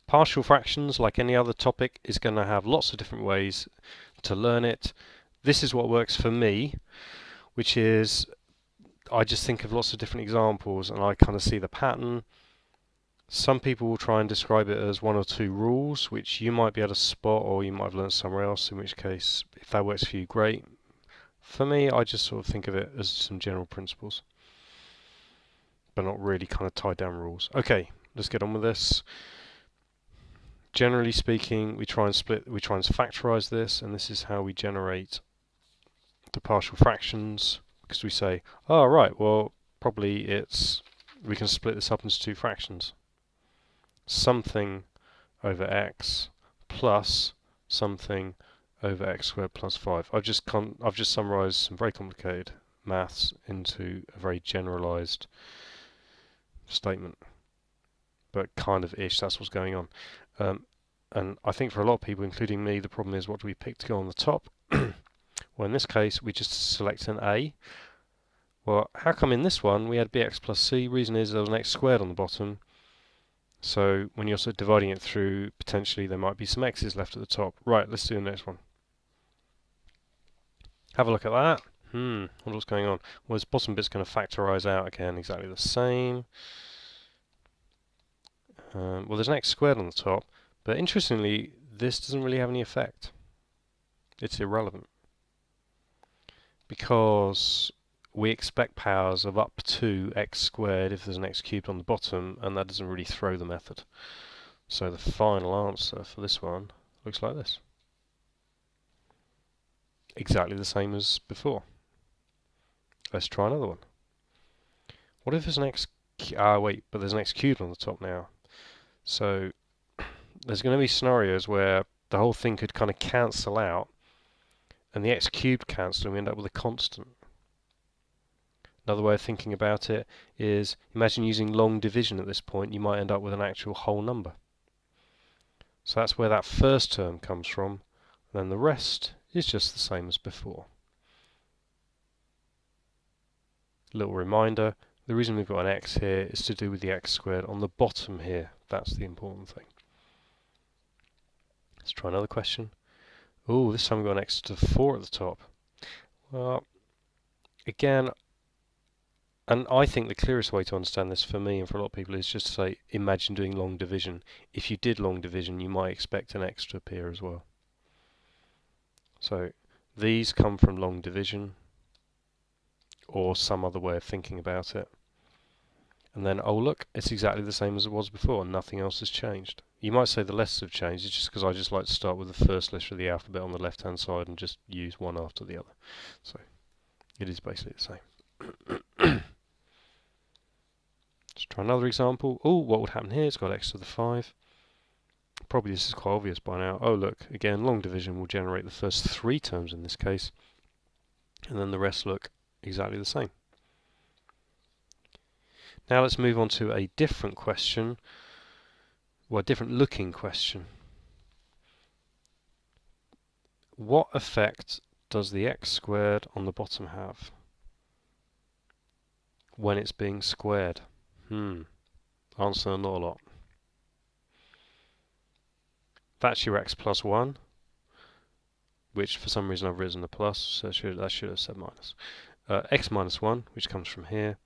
Partial fractions, like any other topic, is going to have lots of different ways to learn it. This is what works for me, which is I just think of lots of different examples and I kind of see the pattern. Some people will try and describe it as one or two rules, which you might be able to spot or you might have learned somewhere else, in which case, if that works for you, great. For me, I just sort of think of it as some general principles, but not really kind of tied down rules. Okay, let's get on with this. Generally speaking, we try and factorize this, and this is how we generate the partial fractions, because we say, oh right, well probably we can split this up into two fractions. Something over x plus something over x squared plus 5. I've just summarised some very complicated maths into a very generalised statement, but kind of ish, that's what's going on. And I think for a lot of people, including me, the problem is what do we pick to go on the top? Well, in this case, we just select an a. Well, how come in this one we had bx plus c? Reason is there was an x squared on the bottom. So when you're sort of dividing it through, potentially there might be some x's left at the top. Right, let's do the next one. Have a look at that. What's going on? Well, this bottom bit's going to factorise out again exactly the same. Well, there's an x squared on the top, but interestingly, this doesn't really have any effect. It's irrelevant, because we expect powers of up to x squared if there's an x cubed on the bottom, and that doesn't really throw the method. So the final answer for this one looks like this. Exactly the same as before. Let's try another one. What if there's an x... but there's an x cubed on the top now. So there's going to be scenarios where the whole thing could kind of cancel out, and the x cubed cancel, and we end up with a constant. Another way of thinking about it is, imagine using long division at this point, you might end up with an actual whole number. So that's where that first term comes from, and then the rest is just the same as before. Little reminder, the reason we've got an x here is to do with the x squared on the bottom here. That's the important thing. Let's try another question. Oh, this time we've got an x to the 4 at the top. Well, again, and I think the clearest way to understand this for me and for a lot of people is just to say, imagine doing long division. If you did long division, you might expect an x to appear as well. So these come from long division, or some other way of thinking about it. And then, oh look, it's exactly the same as it was before, nothing else has changed. You might say the letters have changed, it's just because I just like to start with the first letter of the alphabet on the left hand side and just use one after the other. So it is basically the same. Let's try another example. Oh, what would happen here? It's got x to the 5. Probably this is quite obvious by now. Oh look, again, long division will generate the first 3 terms in this case, and then the rest look exactly the same. Now let's move on to a different question, well, a different looking question. What effect does the x squared on the bottom have when it's being squared? Answer, not a lot. That's your x plus 1, which for some reason I've written a plus, so that should have said minus. X minus 1, which comes from here,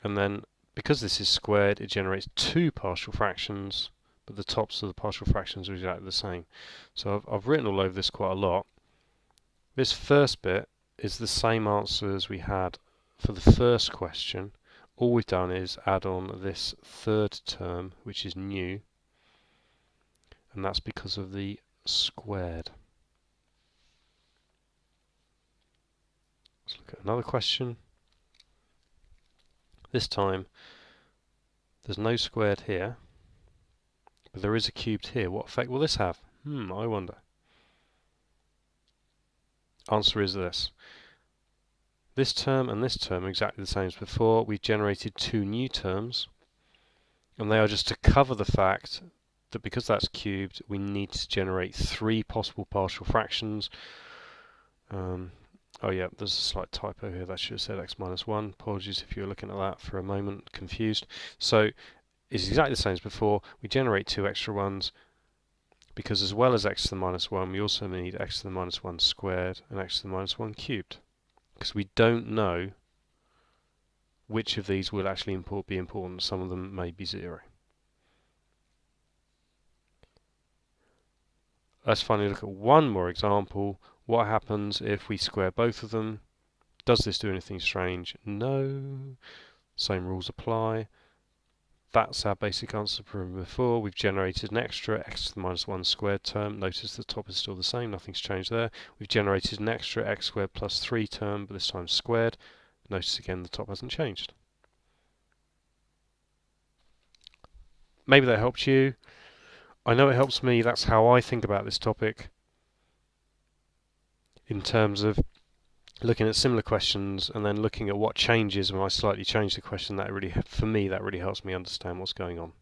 and then because this is squared, it generates 2 partial fractions, but the tops of the partial fractions are exactly the same. So I've written all over this quite a lot. This first bit is the same answer as we had for the first question. All we've done is add on this third term, which is new, and that's because of the squared. Let's look at another question. This time there's no squared here, but there is a cubed here. What effect will this have? I wonder. Answer is this. This term and this term are exactly the same as before. We've generated 2 new terms, and they are just to cover the fact that because that's cubed, we need to generate 3 possible partial fractions. Oh yeah, there's a slight typo here. That should have said x minus 1. Apologies if you were looking at that for a moment, confused. So is exactly the same as before. We generate two extra ones because as well as x to the minus 1, we also need x to the minus 1 squared and x to the minus 1 cubed, because we don't know which of these will actually be important. Some of them may be 0. Let's finally look at one more example. What happens if we square both of them? Does this do anything strange? No. Same rules apply. That's our basic answer from before. We've generated an extra x to the minus 1 squared term. Notice the top is still the same, nothing's changed there. We've generated an extra x squared plus 3 term, but this time squared. Notice again the top hasn't changed. Maybe that helped you. I know it helps me. That's how I think about this topic in terms of looking at similar questions and then looking at what changes when I slightly change the question. That really, for me, that really helps me understand what's going on.